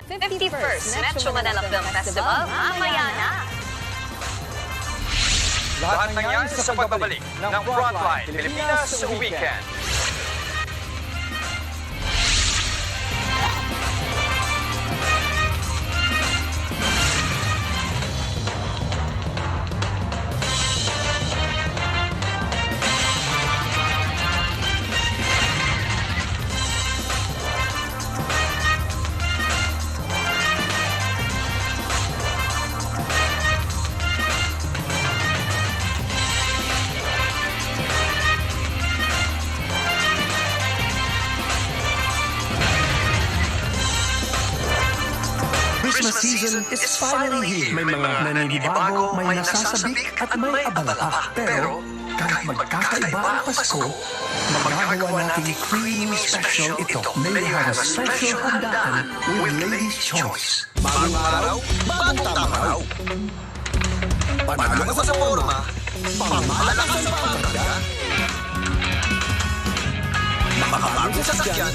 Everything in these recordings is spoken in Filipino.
51st Metro Manila Film Festival, mamaya na. Lahat ng yan sa pagbabalik ng Frontline Pilipinas Weekend. Christmas season is finally here. May mga naninibago, may nasasabik at may abala pa. Pero kahit magkakaiba ang Pasko, magagawa nating creamy special ito. May have a special handaan with Lady's Choice. Bagong araw, bagong tamaw. Panalo sa forma, pamalakas sa pangkada. Makakabagong sasakyan,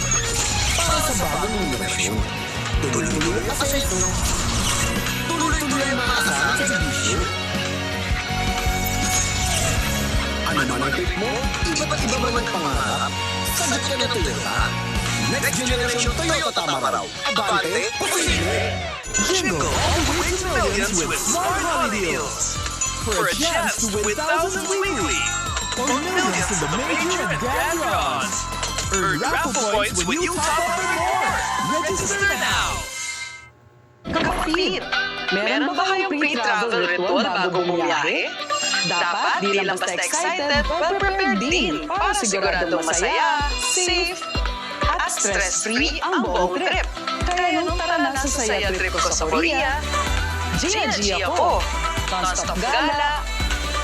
para sa bagong numerasyon. Tuloy-tuloy ang asayto. Tuloy-tuloy ang mga kasama sa servisyo. Ano man ang trip mo, iba't iba man ang pangarap. Sagot ka na Toyota. Next generation Toyota Tamaraw. Abante, posible. Jingle all the way to millions with Smart Holiday Deals. For a chance to win thousands weekly. Or millions in the major and grand draws. Earn raffle points when you top up for more. Register now. Kapatid, meron ba kayong pre-travel ritual bago bumiyahe? Dapat di lang basta excited, but prepared din para siguradong masaya, safe, at stress-free ang buong trip. Kaya nung tara na sa saya trip ko sa Korea, Gia ako, non-stop gala,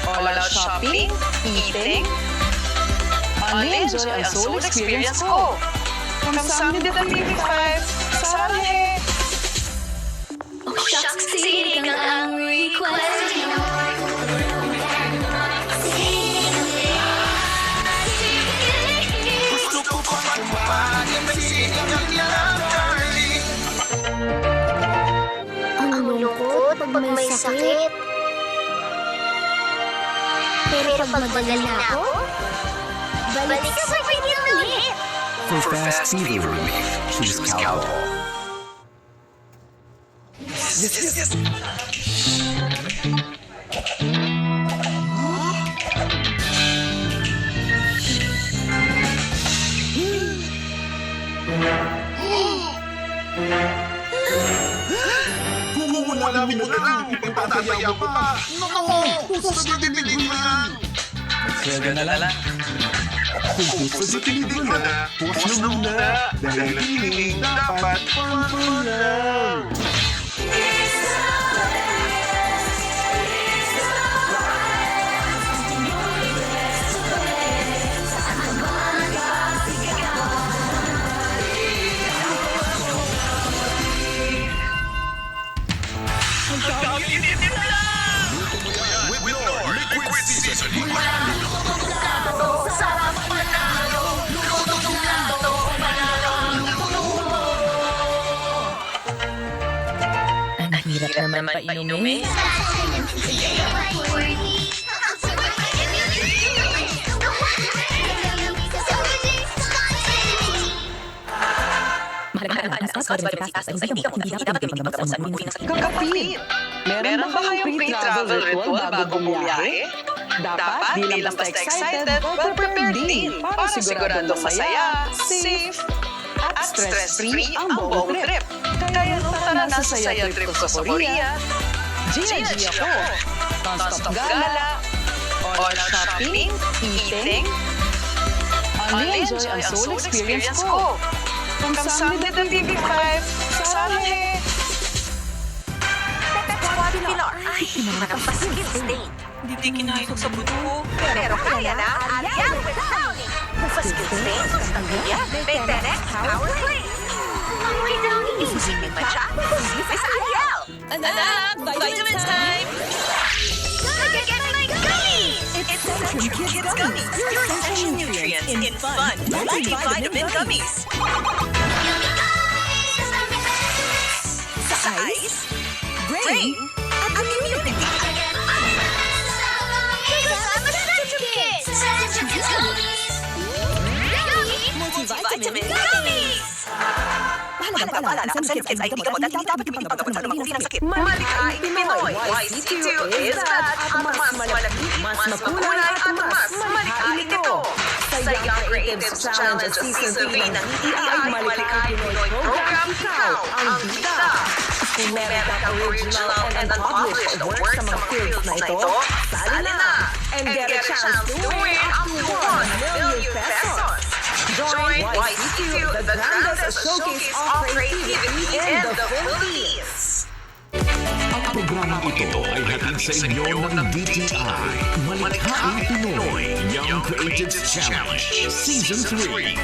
all-out shopping, eating, enjoy ang soul experience ko. Kamsahamnida ng TV5, Saranghe! Oh, shucks, singing ang request. Gusto ko pa magpapagin, may sigang yan, darling. Ang lungkot pag may sakit. Pero pag magagal na ako, balik sa pagpinil ulit. For fast fever relief, choose Calpol. Yes. Kung wala namin na lang, ipagtatayaw ko pa. Naku, sa dibdib mo yan. Sweldo na lang. Kung sa dibdib mo na, puwas na muna. Dahil ang piling dapat pampulang. With Nor Liquid Seasoning. Ang hirap naman painumin. Kapatid, meron ba kayong pre-travel ritual bago bumiyahe? Dapat di lang basta excited, but prepared din para siguradong masaya, safe, at stress-free ang buong trip. Kaya nung tara na sa saya trip ko sa Korea, Gia ako, non-stop gala, all-out shopping, eating, enjoy ang soul experience ko. Kamsahamnida ng TV5, Saranghe! Pilar, ay, manampaskil state. Hindi kinahit sa buto ko. Pero kaya na, Alian with Downy. Paskil state, Pamilya, Betenex, Power Play. Ang Downy, isipin pa siya. Isipin sa Aliel. Anak, vitamins time! Gotta get my gummies! It's Centrum Kids Gummies, your essential nutrients in fun, multivitamin gummies. brain, at immunity. Kasama sa Kids! Multivitamin gummies! Mahalagang paalala, ang sensitive kids ay hindi gamot at hindi dapat yung paggamot sa anumang uri ng sakit. Malikain Pinoy! YC2 is that at mas malaki, mas makulay at mas malikain ito. Sa Young Creatives Challenge Season 3 ng ETI Malikain Pinoy Program, ikaw ang bida. Kung meron kang original and unpublished works sa mga fields na ito, sali na and get a chance to win up to 1 million pesos. Join YC2, the grandest showcase of creativity in the Philippines. Ang programang ito ay hatid sa inyo ng DTI Malikhaing Pinoy Young Creatives Challenge Season 3.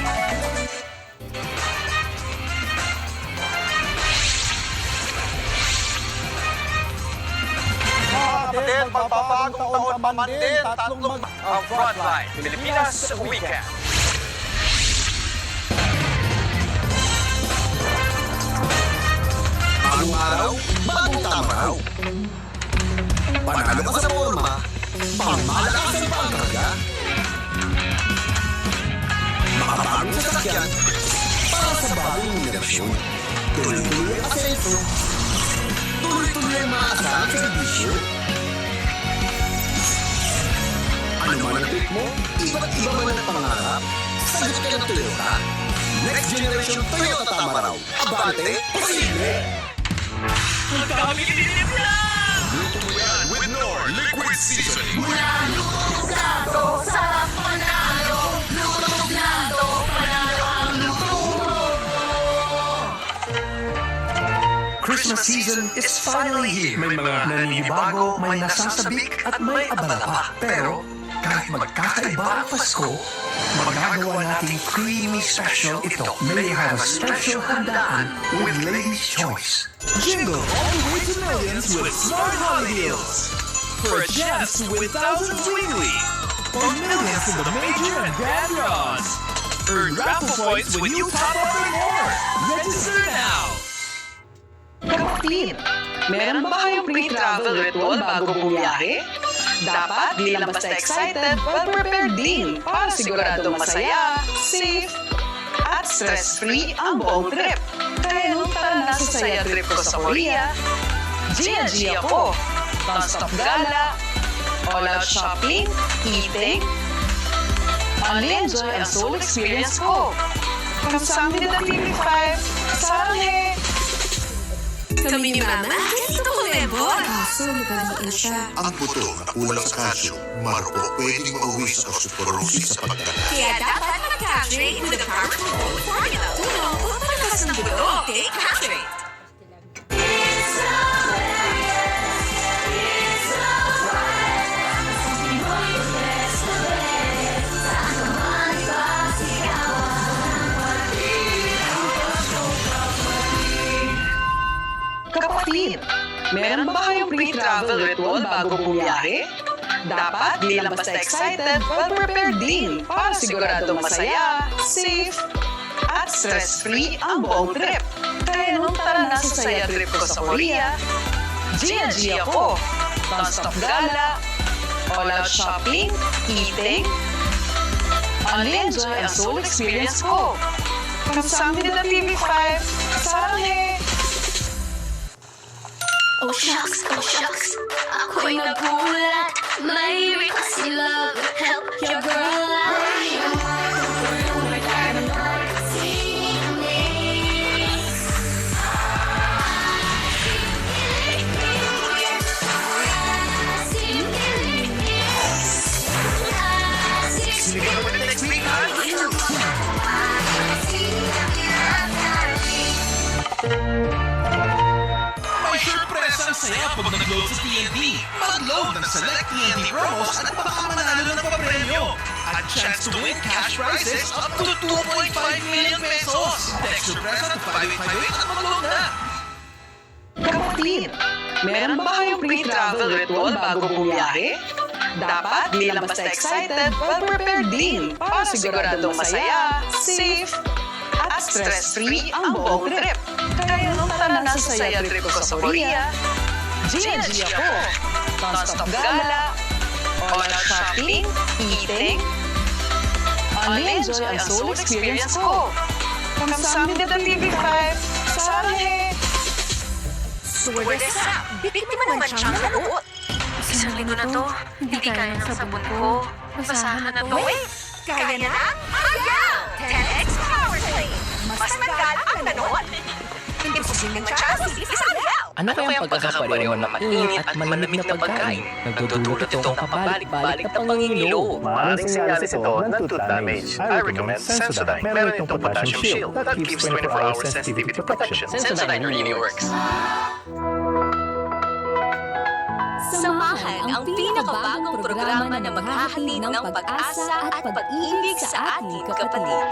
Kapatid, magpapagong taon naman din, tatlong ang Frontline Pilipinas Weekend. Bagong araw, bagong tamaraw. Panalo ka sa forma, pangmalakasan pa ang karga. Makabagong sasakyan, para sa bagong henerasyon. Tuloy-tuloy ang asenso, tuloy-tuloy ang maasahan sa servisyo. Ano man ang trip mo, iba't iba man ang pangarap, sagot ka ng Toyota. Next Generation Toyota Tamaraw. Abante, posible! Luto mo yan with Knorr Liquid Seasoning. Christmas season is finally here. May mga naninibago, may nasasabik, at may abala pa. Pero kahit magkakaiba ang Pasko, magagawa nating creamy special ito. May have a special handaan with Lady's Choice. Jingle all the way to millions with Smart Holiday Deals. For a chance to win thousands weekly. Or millions in the major and grand draws. Earn raffle points when you top up for more. Register now. Kapatid, meron ba kayong pre-travel ritual bago bumiyahe? Dapat di lang basta excited, but prepared din para siguradong masaya, safe, at stress-free ang buong trip. Kaya nung tara na sa saya trip ko sa Korea, Gia ako, non-stop gala, all-out shopping, eating, only enjoy ang soul experience ko. Kasama nila TV5, saranghe! Kami ni Mama, ganito ko lebon. Ang buto na kulang sa kalsyo, marupo pwedeng mauwi sa osteoporosis sa pagdala. Kaya dapat mag-castrate with the Power Gold Formula. Tulong pagpalakas ng buto. Take castrate. Kapatid, meron ba kayong pre-travel ritual bago bumiyahe? Dapat di lang basta excited, but prepared din para siguradong masaya, safe, at stress-free ang buong trip. Kaya nung tara na sa saya trip ko sa Korea, Gia ako, non-stop gala, all-out shopping, eating, only enjoy ang soul experience ko. Kasama nila TV5, saranghe! Oh shucks, ako'y nagulat. May request si love, help your girl out. May surpresa ang saya pag nag-load sa TNT. Mag-load ng select TNT promos at baka manalo ng papremyo. At chance to win cash prizes up to 2.5 million pesos. Text surpresa to 5858 at mag-load na. Kapatid, meron ba kayong pre-travel ritual bago bumiyahe? Dapat di lang basta excited, but prepared din para siguradong masaya, safe, at stress-free ang buong trip. Kaya nung tara na nasa saya trip ko sa Korea, Gia ko, non-stop gala, all-out shopping, eating, only enjoy ang Seoul experience ko. Kamsahamnida TV5, Saranghe! Swerte sa! Biktima naman siyang lagot! Isang linggo na to, hindi kaya ng sabon ko. Basahan na to. Kaya na? Ayaw! 10X Power Clean! Mas matagal ang lagot! Hindi posibleng chance, hindi sa ayaw! Ano kaya ang pagkakapareho ng mainit at malamig na pagkain? Nagdudulot itong kapabalik-balik na pangingilo. Maraming sinyalis ito ng tooth damage. I recommend Sensodyne. Meron itong potassium shield that gives 24-hour sensitivity protection. Sensodyne really works. Samahan ang pinakabagong programa na maghahatid ng pag-asa at pag-ibig sa ating kapatid.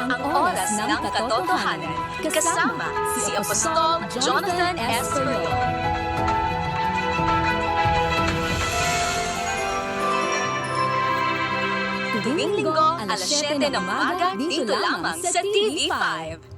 Ang oras ng katotohanan, kasama si Apostol Jonathan S. Ferrer. Tuwing linggo, alas 7 ng umaga, dito lamang sa TV5.